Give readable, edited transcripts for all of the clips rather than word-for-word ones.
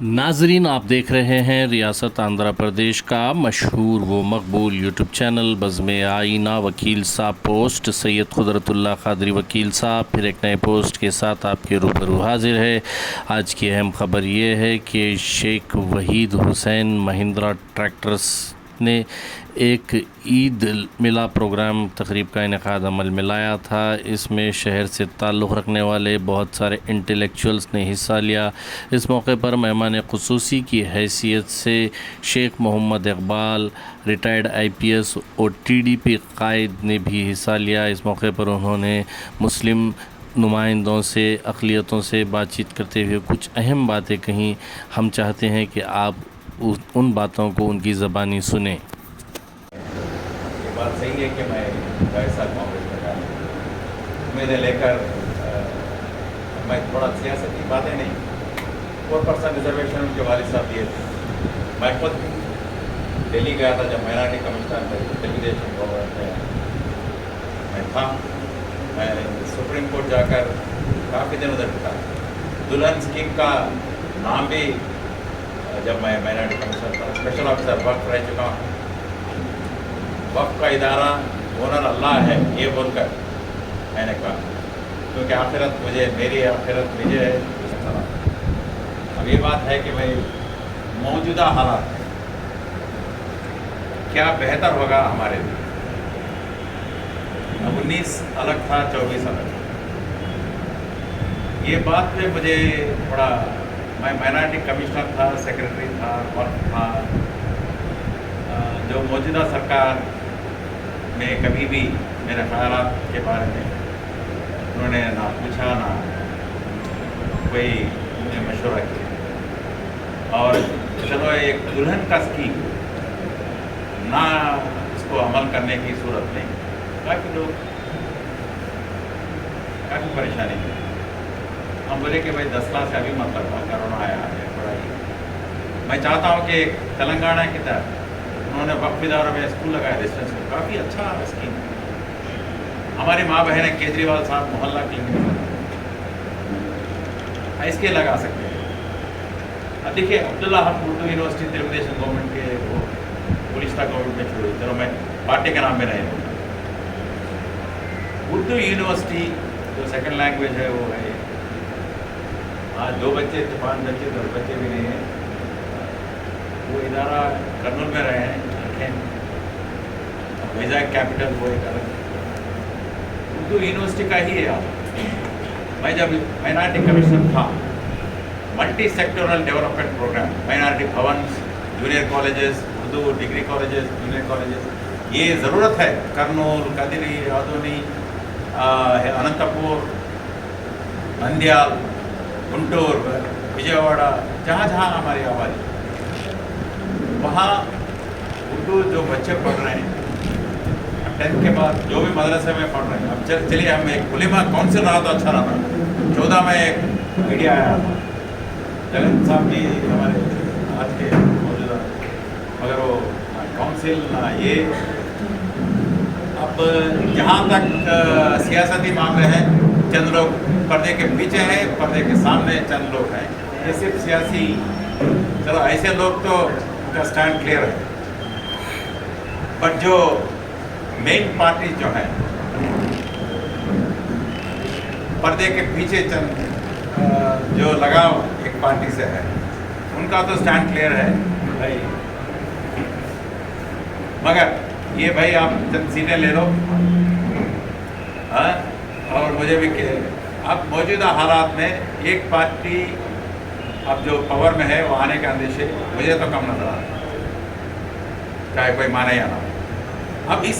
नाजरीन, आप देख रहे हैं रियासत आंध्र प्रदेश का मशहूर व मकबूल यूट्यूब चैनल बज़्म आईना। वकील साहब पोस्ट सैयद कुदरतुल्लाह क़ादरी वकील साहब फिर एक नए पोस्ट के साथ आपके रूबरू हाजिर है। आज की अहम ख़बर ये है कि शेख वहीद हुसैन महिंद्रा ट्रैक्टर्स ने एक ईद मिला प्रोग्राम तकरीब का इनेकाद अमल में लाया था। इसमें शहर से ताल्लुक़ रखने वाले बहुत सारे इंटेलेक्चुअल्स ने हिस्सा लिया। इस मौके पर मेहमान ख़ुसूसी की हैसियत से शेख मोहम्मद इकबाल रिटायर्ड IPS और TDP कायद ने भी हिस्सा लिया। इस मौके पर उन्होंने मुस्लिम नुमाइंदों से, अक़लियतों से बातचीत करते हुए कुछ अहम बातें कहीं। हम चाहते हैं कि आप उन बातों को उनकी ज़बानी सुने। ये बात सही है कि मैं 22 साल कांग्रेस में रहा हूँ। मेरे लेकर मैं थोड़ा सियासत की बातें नहीं, 4% रिजर्वेशन उनके वालिद साहब दिए थे। मैं खुद दिल्ली गया था जब माइनॉरिटी कमिश्नर तेलुगुदेशम गवर्नमेंट में मैं था। मैं सुप्रीम कोर्ट जाकर काफ़ी दिन उधर था। दुल्हन स्कीम का नाम भी जब मैं माइनॉरिटी कमिश्नर था स्पेशल ऑफिसर वक्त रह चुका हूँ। वक्त का इदारा ओनर अल्लाह है ये बोलकर मैंने कहा, क्योंकि आखिरत मुझे, मेरी आखिरत मुझे है। अब ये बात है कि भाई मौजूदा हालात में क्या बेहतर होगा हमारे लिए। अब 19 अलग था, 24 अलग था। ये बात पे मुझे थोड़ा, मैं माइनॉरिटी कमिश्नर था, सेक्रेटरी था, वक्त था। जो मौजूदा सरकार में कभी भी मेरे ख्यालात के बारे में उन्होंने ना पूछा ना कोई मुझे मशवरा किया। और चलो एक दुल्हन का स्कीम ना इसको अमल करने की सूरत में काफ़ी लोग काफ़ी परेशानी हुई। हम बोले कि भाई 10 लाख से अभी मतलब था, कोरोना आया है पढ़ाई। मैं चाहता हूँ कि तेलंगाना की तरह उन्होंने वक्फ इदारों में स्कूल लगाया, रेजिडेंशियल, काफ़ी अच्छा स्कीम। हमारी माँ बहनें केजरीवाल साहब मोहल्ला क्लिनिक इसके लगा सकते हैं। अब देखिए अब्दुल्ला हक उर्दू यूनिवर्सिटी तेलुगुदेशम गवर्नमेंट के वो गुलिस्ता गवर्नमेंट में छोड़ी, चलो मैं पार्टी के नाम में नहीं बोलता। उर्दू यूनिवर्सिटी जो सेकंड लैंग्वेज है वो है। आज 2 बच्चे, 5 बच्चे, 10 बच्चे भी नहीं हैं। वो इदारा कर्नूल में रहे हैं, वैजाग कैपिटल वो एक अलग उर्दू यूनिवर्सिटी का ही है। आप मैं जब माइनॉरिटी कमिश्नर था, multi sectoral development programme, minority bhavans, junior colleges, Urdu degree colleges, junior colleges, ये ज़रूरत है। कर्नूल, कदिरी, आदोनी, अनंतपुर, नंद्याल, गुंटूर, विजयवाड़ा, जहाँ जहाँ हमारी आबादी, वहाँ उर्दू जो बच्चे पढ़ रहे हैं 10th के बाद जो भी मदरसे में पढ़ रहे हैं। अब चलिए हम एक उलेमा काउंसिल रहा तो अच्छा रहा। 14 में एक मीडिया आया था, जगन साहब भी हमारे आज के मौजूदा, मगर वो काउंसिल ना ये। अब जहाँ तक सियासती मामले हैं, चंद लोग पर्दे के पीछे हैं, पर्दे के सामने चंद लोग हैं। ये सिर्फ सियासी, चलो ऐसे लोग तो का स्टैंड क्लियर है। बट जो मेन पार्टी जो है पर्दे के पीछे चंद जो लगाव एक पार्टी से है, उनका तो स्टैंड क्लियर है भाई। मगर ये भाई आप चंद सीटें ले लो और मुझे भी अब मौजूदा हालात में एक पार्टी अब जो पावर में है वो आने के अंदेशे मुझे तो कम नजर आता है, चाहे कोई माने या ना। अब इस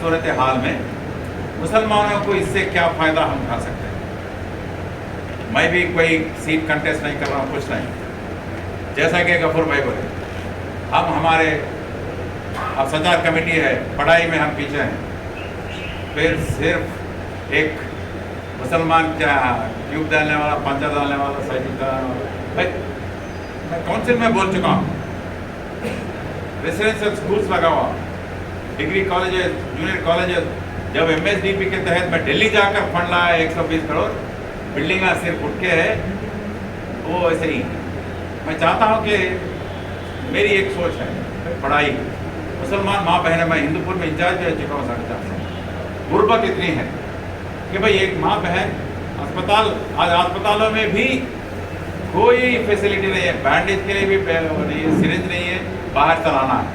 सूरत हाल में मुसलमानों को इससे क्या फ़ायदा हम उठा सकते हैं। मैं भी कोई सीट कंटेस्ट नहीं कर रहा हूँ, कुछ नहीं। जैसा कि गफूर भाई बोले, हम हमारे अब सचार कमेटी है, पढ़ाई में हम पीछे हैं। फिर सिर्फ एक मुसलमान क्या ट्यूब डालने वाला, पंचा डालने वाला, साइकिल डालने वाला, भाई मैं काउंसिल में बोल चुका हूँ। रेसिडेंशियल स्कूल्स लगा हुआ, डिग्री कॉलेजेस, जूनियर कॉलेजेस। जब MSDP के तहत मैं दिल्ली जाकर फंड लाया 120 करोड़, बिल्डिंग सिर्फ उठ के है वो ऐसे ही। मैं चाहता हूँ कि मेरी एक सोच है, पढ़ाई मुसलमान माँ बहन, मैं हिंदूपुर में इंचार्ज भी रह चुका हूँ 4.5 साल। गुर्बत इतनी है कि भाई एक माँ बहन अस्पताल, आज अस्पतालों में भी कोई फैसिलिटी नहीं है, बैंडेज के लिए भी नहीं है, सिरिंज नहीं है, बाहर चलाना है।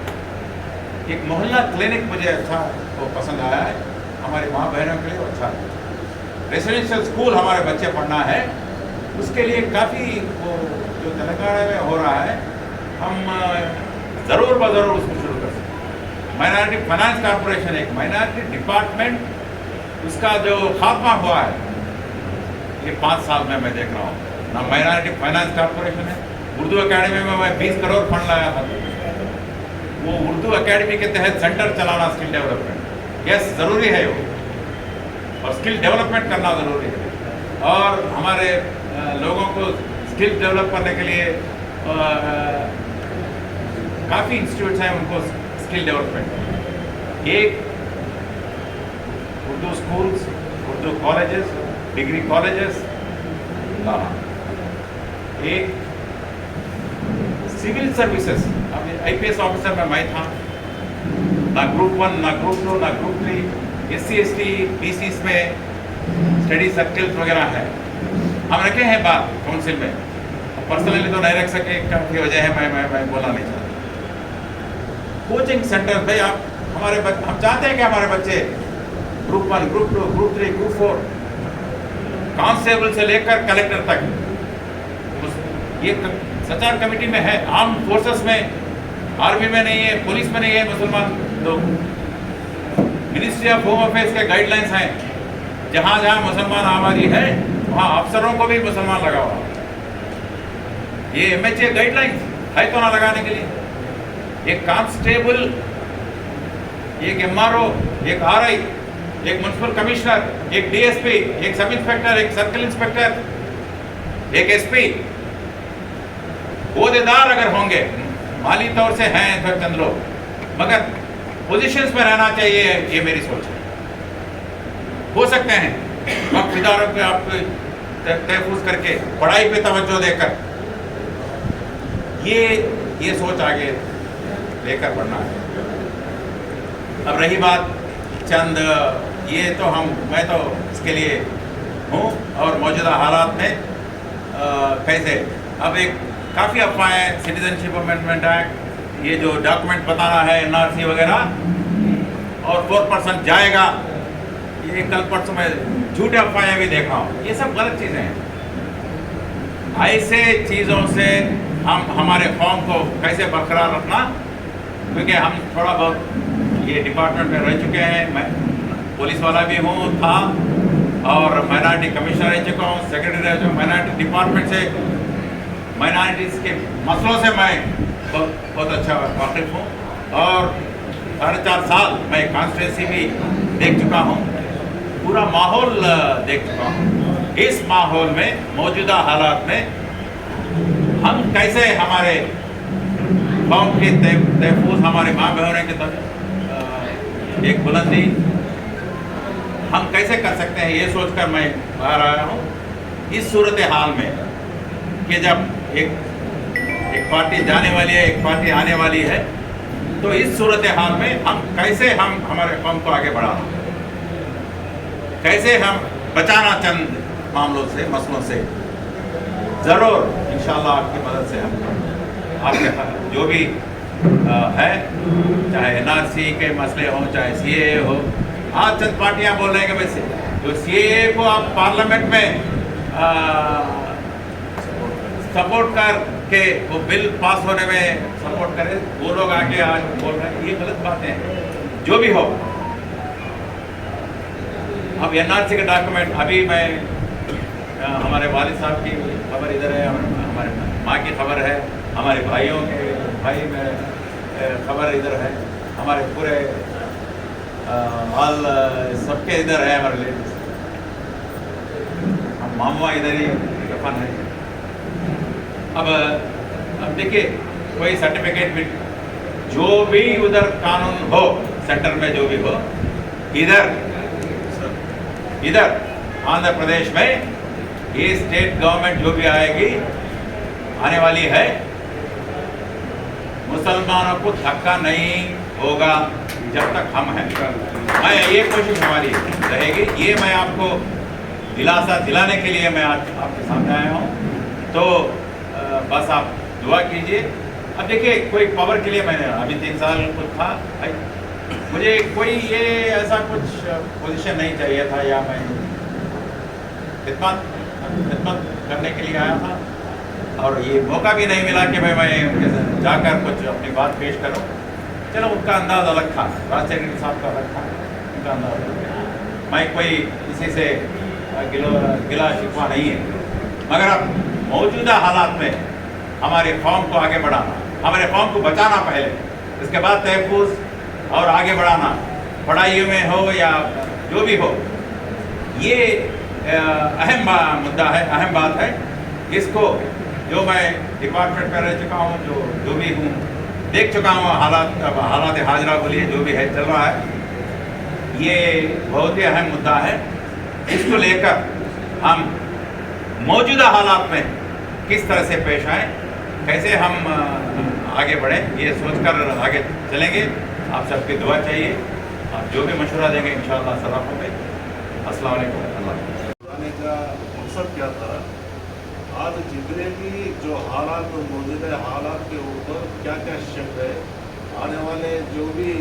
एक मोहल्ला क्लिनिक मुझे अच्छा वो पसंद आया है, हमारी माँ बहनों के लिए अच्छा है। रेसिडेंशियल स्कूल हमारे बच्चे पढ़ना है, उसके लिए काफ़ी वो जो तेलंगाना में हो रहा है, हम ज़रूर ब-ज़रूर उसको शुरू कर सकते हैं। माइनॉरिटी फाइनेंस कॉर्पोरेशन, एक माइनॉरिटी डिपार्टमेंट, उसका जो खात्मा हुआ है ये 5 साल में मैं देख रहा हूँ ना। माइनॉरिटी फाइनेंस कॉर्पोरेशन है, उर्दू एकेडमी में मैं 20 करोड़ फंड लाया था, वो उर्दू एकेडमी के तहत सेंटर चलाना, स्किल डेवलपमेंट, यस ज़रूरी है वो, और स्किल डेवलपमेंट करना ज़रूरी है। और हमारे लोगों को स्किल डेवलप करने के लिए काफ़ी इंस्टीट्यूट्स हैं, उनको स्किल डेवलपमेंट, एक Urdu schools, Urdu colleges, degree colleges लाना, एक सिविल सर्विसेज। अब IPS ऑफिसर में मैं था, ना ग्रुप 1, ना ग्रुप 2, ना ग्रुप 3, SC ST BCs में स्टडी सर्कल्स वगैरह है, हम रखे हैं बात काउंसिल में, पर्सनली तो नहीं रख सके, काफ़ी वजह है, मैं बोलना नहीं चाहता। कोचिंग सेंटर भाई, आप हमारे हम चाहते हैं कि हमारे बच्चे group 1, group 2, group 3, group 4, constable से लेकर कलेक्टर तक, ये सचार कमेटी में है। आर्म फोर्सेस में, आर्मी में नहीं है, पुलिस में नहीं है मुसलमान लोग। मिनिस्ट्री ऑफ होम अफेयर्स के गाइडलाइंस हैं, जहाँ जहाँ मुसलमान आबादी है वहाँ अफसरों को भी मुसलमान लगा हुआ। ये MHA गाइडलाइंस है तो ना लगाने के लिए। एक कांस्टेबल, एक MRO, एक RI, एक म्युनिसिपल कमिश्नर, एक DSP, एक सब इंस्पेक्टर, एक सर्कल इंस्पेक्टर, एक SP, ओहदेदार अगर होंगे, माली तौर से हैं फिर चंद लोग, मगर पोजीशंस में रहना चाहिए, ये मेरी सोच है। हो सकते हैं वक्त इदारों पे आपको तहफूज करके, पढ़ाई पे तवज्जो देकर, ये सोच आगे लेकर बढ़ना है। अब रही बात चंद, ये तो मैं तो इसके लिए हूँ, और मौजूदा हालात में कैसे, अब एक काफ़ी अफवाहें, सिटीजनशिप अमेंडमेंट एक्ट, ये जो डॉक्यूमेंट बताना है NRC वगैरह, और 4% जाएगा, ये कल परसों में झूठे अफवाहें भी देख रहा हूँ, ये सब गलत चीज़ें हैं। ऐसे चीज़ों से हम हमारे कौम को कैसे बरकरार रखना, क्योंकि हम थोड़ा बहुत ये डिपार्टमेंट में रह चुके हैं, मैं पुलिस वाला भी हूँ था, और माइनॉरिटी कमिश्नर रह चुका हूँ, सेक्रेटरी रह चुका हूँ। माइनॉरिटी डिपार्टमेंट से, माइनॉरिटीज़ के मसलों से मैं बहुत अच्छा वाकिफ़ हूँ, और 4.5 साल मैं कॉन्स्टिट्यूंसी भी देख चुका हूँ, पूरा माहौल देख चुका हूँ। इस माहौल में, मौजूदा हालात में हम कैसे हमारे कौम के तहफूज, हमारे माँ बहनों के एक बुलंदी हम कैसे कर सकते हैं, ये सोचकर मैं बाहर आया हूँ। इस सूरत हाल में कि जब एक पार्टी जाने वाली है, एक पार्टी आने वाली है, तो इस सूरत हाल में हम कैसे हमारे कौम को आगे बढ़ाना, कैसे हम बचाना चंद मामलों से, मसलों से, ज़रूर इंशाल्लाह आपकी मदद से हम आपके जो भी है, चाहे NRC के मसले हों, चाहे CAA हो। आज चंद पार्टियां बोल रहे हैं कि वैसे जो CAA को आप पार्लियामेंट में सपोर्ट करके वो बिल पास होने में सपोर्ट करें, वो लोग आके आज बोल रहे हैं, ये गलत बातें हैं। जो भी हो, अब NRC का डॉक्यूमेंट, अभी मैं हमारे वालिद साहब की खबर इधर है, हमारे माँ की खबर है, हमारे भाइयों के भाई में खबर इधर है, हमारे पूरे हाल सबके इधर है, हमारे लेडीज, हम मामवा इधर ही दफन है। अब देखिए, कोई सर्टिफिकेट भी, जो भी उधर कानून हो, सेंटर में जो भी हो, इधर आंध्र प्रदेश में ये स्टेट गवर्नमेंट जो भी आएगी, आने वाली है, मुसलमानों को धक्का नहीं होगा जब तक हम हैं। मैं ये कोशिश हमारी रहेगी, ये मैं आपको दिलासा दिलाने के लिए मैं आज आपके सामने आया हूँ। तो बस आप दुआ कीजिए। अब देखिए, कोई पावर के लिए मैंने अभी 3 साल कुछ था, मुझे कोई ये ऐसा कुछ पोजीशन नहीं चाहिए था, या मैं खिदमत करने के लिए आया था, और ये मौका भी नहीं मिला कि मैं जाकर कुछ अपनी बात पेश करूं। चलो, उनका अंदाज अलग था, राज सेक्रेटरी साहब का अलग था, उनका अंदाज अलग था। मैं कोई किसी से गिला शिकवा नहीं है, मगर अब मौजूदा हालात में हमारे कौम को आगे बढ़ाना, हमारे कौम को बचाना पहले, इसके बाद तहफ़्फ़ुज़ और आगे बढ़ाना, पढ़ाई में हो या जो भी हो, ये अहम मुद्दा है, अहम बात है। इसको जो मैं डिपार्टमेंट में रह चुका हूँ, जो भी हूँ, देख चुका हूँ, हालात हाजरा बोलिए, जो भी है चल रहा है, ये बहुत ही अहम मुद्दा है। इसको लेकर हम मौजूदा हालात में किस तरह से पेश आएँ, कैसे हम आगे बढ़ें, ये सोचकर आगे चलेंगे। आप सबकी दुआ चाहिए, आप जो भी मशवरा देंगे इंशाअल्लाह सलाह होंगे। अस्सलाम वालेकुम। आने का मकसद क्या था, आज जितने भी जो हालात मौजूदा हालात के ऊपर क्या क्या शक है, आने वाले जो भी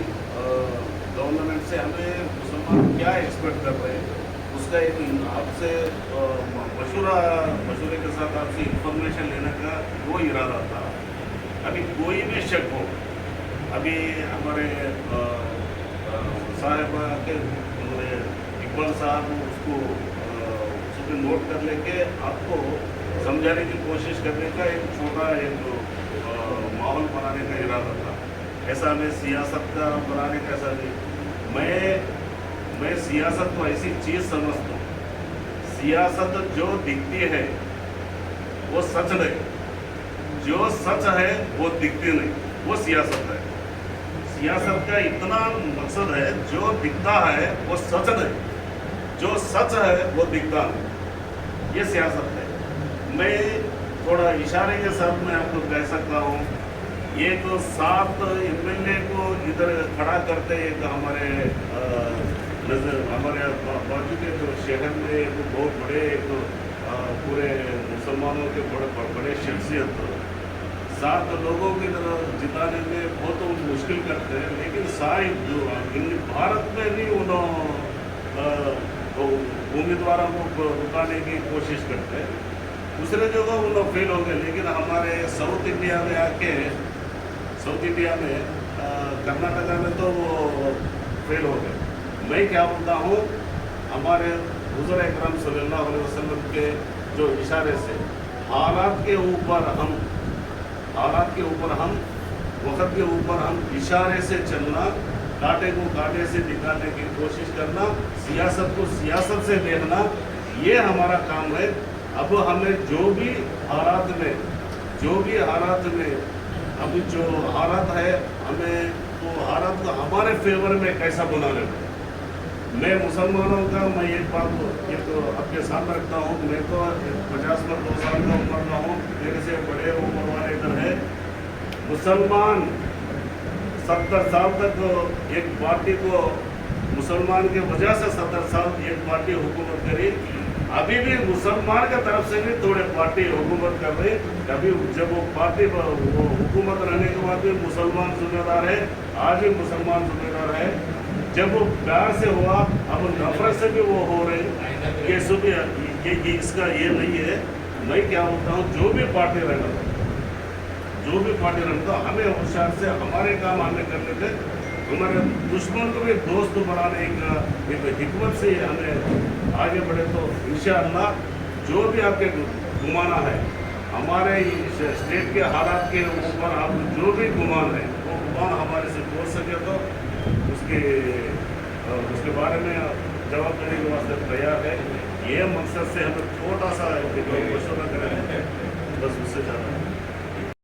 गवर्नमेंट से हमें मुसलमान क्या एक्सपेक्ट कर रहे हैं, उसका एक आपसे मशवरे के साथ आपसे इंफॉर्मेशन लेने का वो इरादा था। अभी कोई भी शक हो, अभी हमारे साहब के इकबाल साहब उसको नोट कर लेके आपको समझाने की कोशिश करने का एक छोटा माहौल बनाने का इरादा था। ऐसा हमें सियासत का बनाने का ऐसा नहीं। मैं सियासत को ऐसी चीज़ समझता हूँ, सियासत जो दिखती है वो सच नहीं, जो सच है वो दिखती नहीं, वो सियासत है। सियासत का इतना मकसद है, जो दिखता है वो सच नहीं, जो सच है वो दिखता नहीं, ये सियासत है। मैं थोड़ा इशारे के साथ मैं आपको कह सकता हूँ, ये तो 7 MLA को इधर खड़ा करते एक हमारे बाजू के जो शहर में एक बहुत बड़े पूरे मुसलमानों के बड़े शख्सियत 7 लोगों की तरह जिताने में बहुत मुश्किल करते हैं, लेकिन सारे भारत में भी उम्मीदवारों को रुकाने की कोशिश करते हैं। दूसरे जगह वो लोग फेल हो गए, लेकिन हमारे साउथ इंडिया में कर्नाटका में तो वो फेल हो गए। मैं क्या बोलता हूँ, हमारे हुज़ूर अकरम सल्लल्लाहु अलैहि वसल्लम के जो इशारे से हालात के ऊपर हम वक़्त के ऊपर हम इशारे से चलना, कांटे को कांटे से दिखाने की कोशिश करना, सियासत को सियासत से देखना, ये हमारा काम है। अब हमें जो भी हालात में अभी जो हालात है, हमें तो हालात को हमारे फेवर में कैसा बना लेना। मैं मुसलमानों का एक बात आपके सामने रखता हूँ। मैं तो 50-52 साल का उम्र का हूँ, मेरे से बड़े उम्र वाले इधर है। मुसलमान 70 साल तक एक पार्टी को, मुसलमान की वजह से 70 साल एक पार्टी हुकूमत करी। अभी भी मुसलमान की तरफ से भी थोड़े पार्टी हुकूमत कर रही। कभी जब वो पार्टी वो हुकूमत रहने के बाद भी मुसलमान जिम्मेदार है, आज भी मुसलमान जिम्मेदार है। जब वो प्यार से हुआ, अब नफरत से भी वो हो रहे, ये सब इसका ये नहीं है। मैं क्या बोलता हूँ, जो भी पार्टी रहना, हमें होशियार से हमारे काम हमें करने थे। हमारे दुश्मन को भी दोस्त बनाने का एक हिकमत से हमें आगे बढ़े, तो इंशाअल्लाह जो भी आपके गुमाना है, हमारे स्टेट के हालात के ऊपर आप जो भी गुमान है, वो गुमान हमारे से बोल सके तो उसके बारे में जवाब देने के वास्ते तैयार है। ये मकसद से हमें छोटा सा मशवरा करें, बस उससे ज़्यादा